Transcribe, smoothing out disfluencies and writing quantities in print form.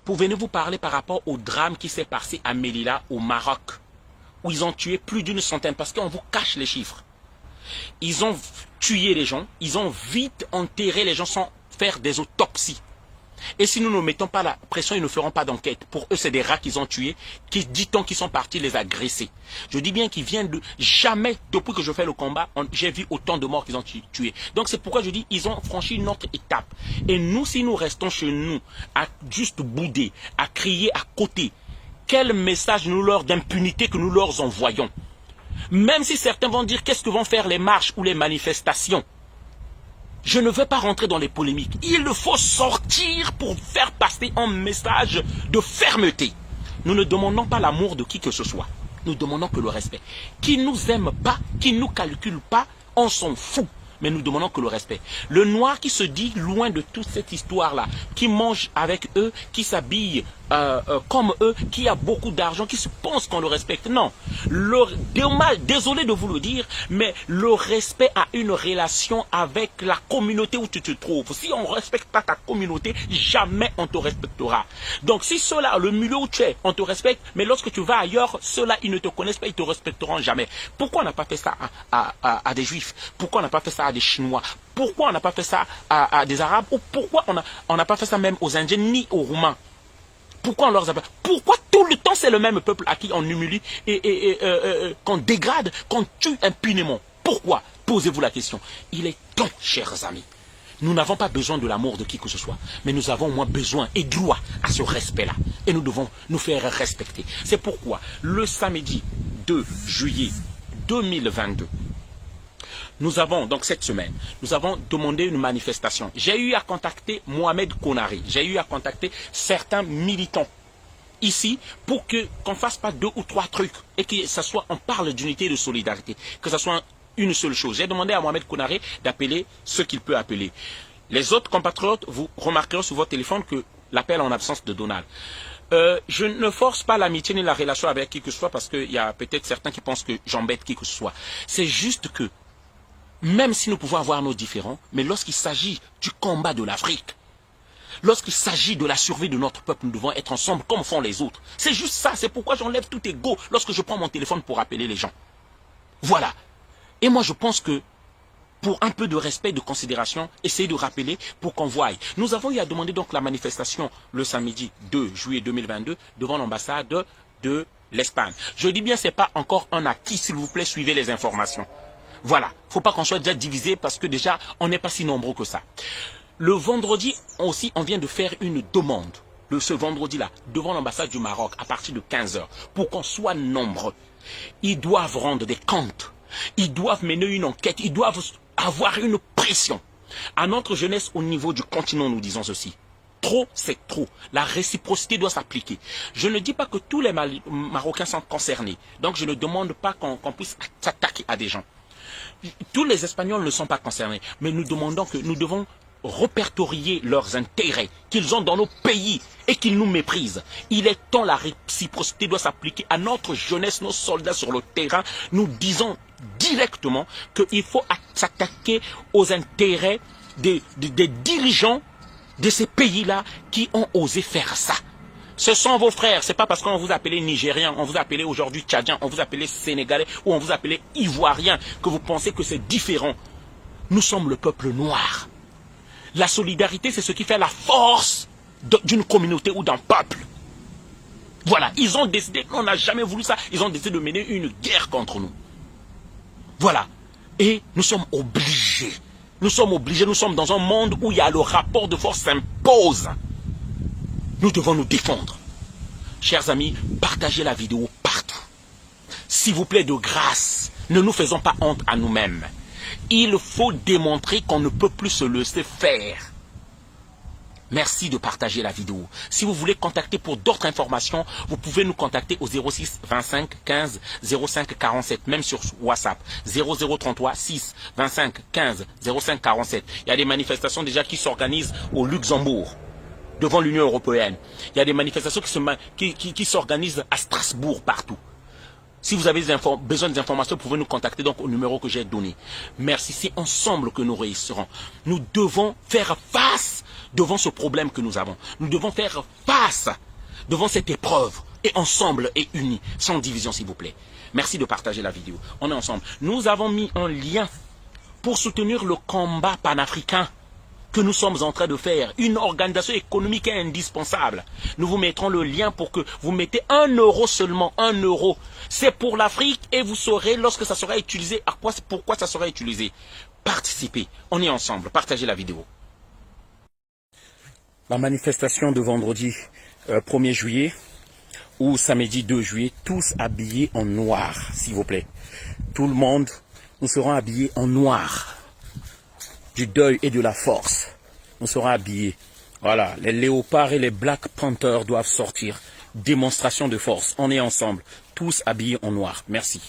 Pouvez-vous parler par rapport au drame qui s'est passé à Melilla, au Maroc, où ils ont tué plus d'une centaine, parce qu'on vous cache les chiffres. Ils ont tué les gens, ils ont vite enterré les gens sans faire des autopsies. Et si nous ne mettons pas la pression, ils ne feront pas d'enquête. Pour eux, c'est des rats qu'ils ont tués, qui dit-on qu'ils sont partis les agresser. Je dis bien qu'ils viennent de... Jamais, depuis que je fais le combat, j'ai vu autant de morts qu'ils ont tués. Donc c'est pourquoi je dis, ils ont franchi une autre étape. Et nous, si nous restons chez nous, à juste bouder, à crier à côté, quel message nous leur d'impunité que nous leur envoyons? Même si certains vont dire, qu'est-ce que vont faire les marches ou les manifestations? Je ne veux pas rentrer dans les polémiques. Il faut sortir pour faire passer un message de fermeté. Nous ne demandons pas l'amour de qui que ce soit. Nous demandons que le respect. Qui ne nous aime pas, qui ne nous calcule pas, on s'en fout. Mais nous demandons que le respect. Le noir qui se dit loin de toute cette histoire-là, qui mange avec eux, qui s'habille comme eux, qui a beaucoup d'argent, qui se pense qu'on le respecte. Non. Désolé de vous le dire, mais le respect a une relation avec la communauté où tu te trouves. Si on ne respecte pas ta communauté, jamais on te respectera. Donc si ceux-là, le milieu où tu es, on te respecte, mais lorsque tu vas ailleurs, ceux-là, ils ne te connaissent pas, ils ne te respecteront jamais. Pourquoi on n'a pas fait ça à des Juifs? Pourquoi on n'a pas fait ça à des Chinois? Pourquoi on n'a pas fait ça à des Arabes? Ou pourquoi on n'a pas fait ça même aux Indiens ni aux Roumains? Pourquoi on leur appelle? Pourquoi tout le temps c'est le même peuple à qui on humilie et qu'on dégrade, qu'on tue impunément? Pourquoi? Posez-vous la question. Il est temps, chers amis. Nous n'avons pas besoin de l'amour de qui que ce soit, mais nous avons au moins besoin et droit à ce respect-là. Et nous devons nous faire respecter. C'est pourquoi le samedi 2 juillet 2022, nous avons, donc cette semaine, nous avons demandé une manifestation. J'ai eu à contacter Mohamed Konaré, j'ai eu à contacter certains militants ici pour qu'on ne fasse pas 2 ou 3 trucs et que ça soit, on parle d'unité et de solidarité, que ce soit une seule chose. J'ai demandé à Mohamed Konaré d'appeler ce qu'il peut appeler. Les autres compatriotes, vous remarquerez sur votre téléphone que l'appel en absence de Donald. Je ne force pas l'amitié ni la relation avec qui que ce soit parce qu'il y a peut-être certains qui pensent que j'embête qui que ce soit. C'est juste que même si nous pouvons avoir nos différends, mais lorsqu'il s'agit du combat de l'Afrique, lorsqu'il s'agit de la survie de notre peuple, nous devons être ensemble comme font les autres. C'est juste ça, c'est pourquoi j'enlève tout ego lorsque je prends mon téléphone pour appeler les gens. Voilà. Et moi je pense que pour un peu de respect et de considération, essayez de rappeler pour qu'on voie. Nous avons eu à demander donc la manifestation le samedi 2 juillet 2022 devant l'ambassade de l'Espagne. Je dis bien, ce n'est pas encore un acquis, s'il vous plaît, suivez les informations. Voilà, il ne faut pas qu'on soit déjà divisé parce que déjà, on n'est pas si nombreux que ça. Le vendredi aussi, on vient de faire une demande, ce vendredi-là, devant l'ambassade du Maroc, à partir de 15 h, pour qu'on soit nombreux. Ils doivent rendre des comptes, ils doivent mener une enquête, ils doivent avoir une pression. À notre jeunesse, au niveau du continent, nous disons ceci. Trop, c'est trop. La réciprocité doit s'appliquer. Je ne dis pas que tous les Marocains sont concernés. Donc, je ne demande pas qu'on puisse s'attaquer à des gens. Tous les Espagnols ne sont pas concernés, mais nous demandons que nous devons répertorier leurs intérêts qu'ils ont dans nos pays et qu'ils nous méprisent. Il est temps, la réciprocité doit s'appliquer à notre jeunesse, nos soldats sur le terrain. Nous disons directement qu'il faut s'attaquer aux intérêts des dirigeants de ces pays-là qui ont osé faire ça. Ce sont vos frères, c'est pas parce qu'on vous appelait Nigérian, on vous appelait aujourd'hui Tchadien, on vous appelait Sénégalais ou on vous appelait Ivoirien que vous pensez que c'est différent. Nous sommes le peuple noir. La solidarité, c'est ce qui fait la force d'une communauté ou d'un peuple. Voilà, ils ont décidé, on n'a jamais voulu ça, ils ont décidé de mener une guerre contre nous. Voilà, et nous sommes obligés. Nous sommes obligés, nous sommes dans un monde où il y a le rapport de force s'impose. Nous devons nous défendre. Chers amis, partagez la vidéo partout. S'il vous plaît, de grâce, ne nous faisons pas honte à nous-mêmes. Il faut démontrer qu'on ne peut plus se laisser faire. Merci de partager la vidéo. Si vous voulez contacter pour d'autres informations, vous pouvez nous contacter au 06 25 15 05 47, même sur WhatsApp. 0033 6 25 15 05 47. Il y a des manifestations déjà qui s'organisent au Luxembourg, devant l'Union européenne. Il y a des manifestations qui s'organisent à Strasbourg, partout. Si vous avez besoin d'informations, vous pouvez nous contacter donc au numéro que j'ai donné. Merci, c'est ensemble que nous réussirons. Nous devons faire face devant ce problème que nous avons. Nous devons faire face devant cette épreuve, et ensemble et unis, sans division s'il vous plaît. Merci de partager la vidéo. On est ensemble. Nous avons mis un lien pour soutenir le combat panafricain que nous sommes en train de faire. Une organisation économique est indispensable. Nous vous mettrons le lien pour que vous mettez 1 euro seulement, 1 euro. C'est pour l'Afrique et vous saurez lorsque ça sera utilisé, pourquoi ça sera utilisé. Participez, on est ensemble, partagez la vidéo. La manifestation de vendredi 1er juillet ou samedi 2 juillet, tous habillés en noir, s'il vous plaît. Tout le monde, nous serons habillés en noir. Du deuil et de la force. Nous serons habillés. Voilà, les léopards et les Black Panthers doivent sortir. Démonstration de force. On est ensemble. Tous habillés en noir. Merci.